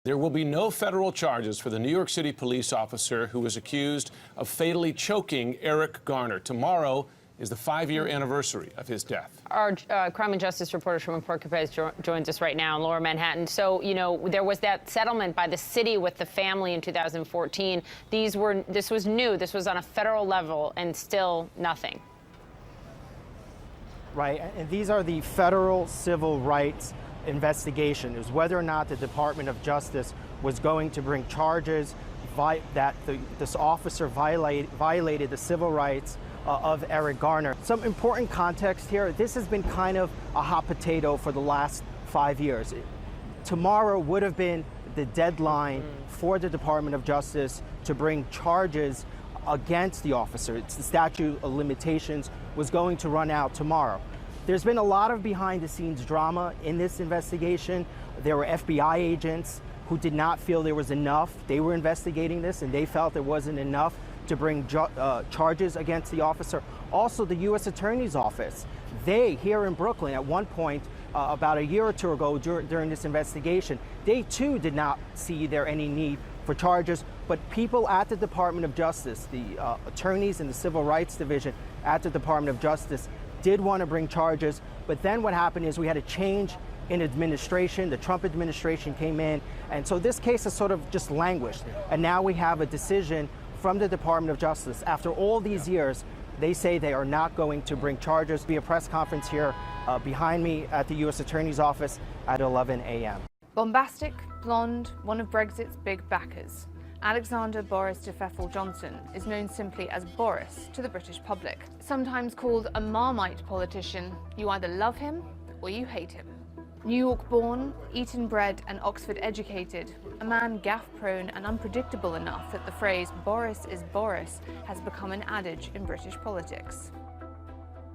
There will be no federal charges for the New York City police officer who was accused of fatally choking Eric Garner. Tomorrow is the 5-year anniversary of his death. Our crime and justice reporter Shimon Porcupez joins us right now in Lower Manhattan. So, you know, there was that settlement by the city with the family in 2014. This was new. This was on a federal level, and still nothing. Right, and these are the federal civil rights investigation. It was whether or not the Department of Justice was going to bring charges that this officer violated the civil rights of Eric Garner. Some important context here. This has been kind of a hot potato for the last 5 years. Tomorrow would have been the deadline for the Department of Justice to bring charges against the officer. The statute of limitations was going to run out tomorrow. There's been a lot of behind-the-scenes drama in this investigation. There were FBI agents who did not feel there was enough. They were investigating this, and they felt there wasn't enough to bring charges against the officer. Also, the U.S. Attorney's Office, they, here in Brooklyn, at one point, about a year or two ago during this investigation, they too did not see there any need for charges, but people at the Department of Justice, the attorneys in the Civil Rights Division at the Department of Justice, did want to bring charges, but then what happened is we had a change in administration. The Trump administration came in, and so this case has sort of just languished. And now we have a decision from the Department of Justice. After all these years, they say they are not going to bring charges. Be a press conference here behind me at the U.S. Attorney's Office at 11 a.m. Bombastic, blonde, one of Brexit's big backers, Alexander Boris de Pfeffel Johnson is known simply as Boris to the British public. Sometimes called a Marmite politician, you either love him or you hate him. New York born, Eton bred and Oxford educated, a man gaffe prone and unpredictable enough that the phrase Boris is Boris has become an adage in British politics.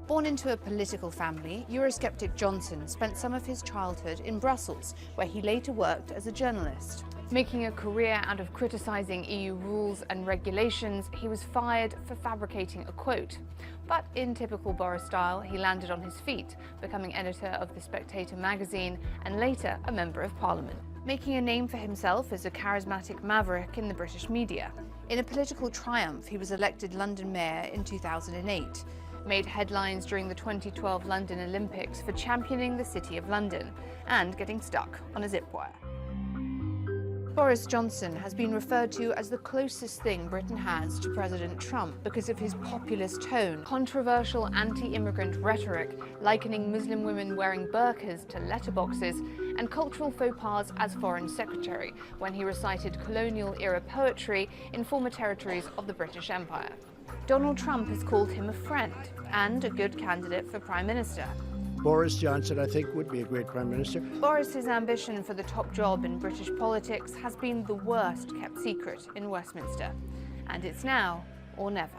Born into a political family, Eurosceptic Johnson spent some of his childhood in Brussels, where he later worked as a journalist. Making a career out of criticising EU rules and regulations, he was fired for fabricating a quote. But in typical Boris style, he landed on his feet, becoming editor of The Spectator magazine and later a Member of Parliament. Making a name for himself as a charismatic maverick in the British media. In a political triumph, he was elected London Mayor in 2008. Made headlines during the 2012 London Olympics for championing the City of London and getting stuck on a zip wire. Boris Johnson has been referred to as the closest thing Britain has to President Trump because of his populist tone, controversial anti-immigrant rhetoric, likening Muslim women wearing burqas to letterboxes, and cultural faux pas as Foreign Secretary when he recited colonial-era poetry in former territories of the British Empire. Donald Trump has called him a friend and a good candidate for Prime Minister. Boris Johnson, I think, would be a great Prime Minister. Boris's ambition for the top job in British politics has been the worst kept secret in Westminster. And it's now or never.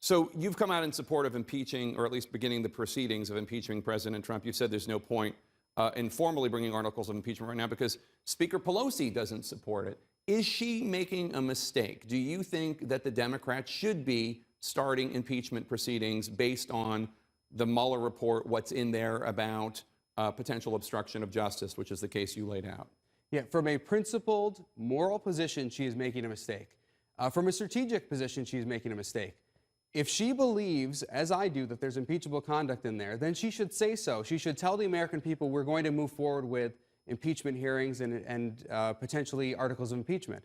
So you've come out in support of impeaching, or at least beginning the proceedings of impeaching President Trump. You said there's no point in formally bringing articles of impeachment right now because Speaker Pelosi doesn't support it. Is she making a mistake? Do you think that the Democrats should be starting impeachment proceedings based on the Mueller report, what's in there about potential obstruction of justice, which is the case you laid out? Yeah, from a principled, moral position, she is making a mistake. From a strategic position, she is making a mistake. If she believes, as I do, that there's impeachable conduct in there, then she should say so. She should tell the American people we're going to move forward with impeachment hearings and potentially articles of impeachment.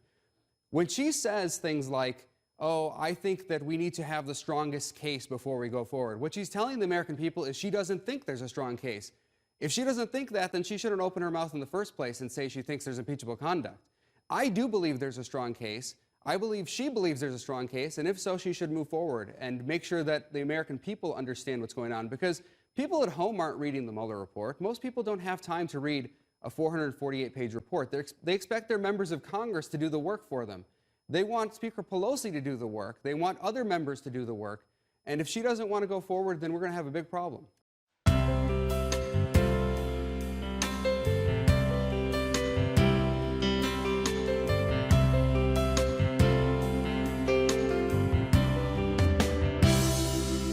When she says things like, oh, I think that we need to have the strongest case before we go forward, what she's telling the American people is she doesn't think there's a strong case. If she doesn't think that, then she shouldn't open her mouth in the first place and say she thinks there's impeachable conduct. I do believe there's a strong case. I believe she believes there's a strong case, and if so, she should move forward and make sure that the American people understand what's going on, because people at home aren't reading the Mueller report. Most people don't have time to read a 448-page report. They expect their members of Congress to do the work for them. They want Speaker Pelosi to do the work. They want other members to do the work. And if she doesn't want to go forward, then we're going to have a big problem.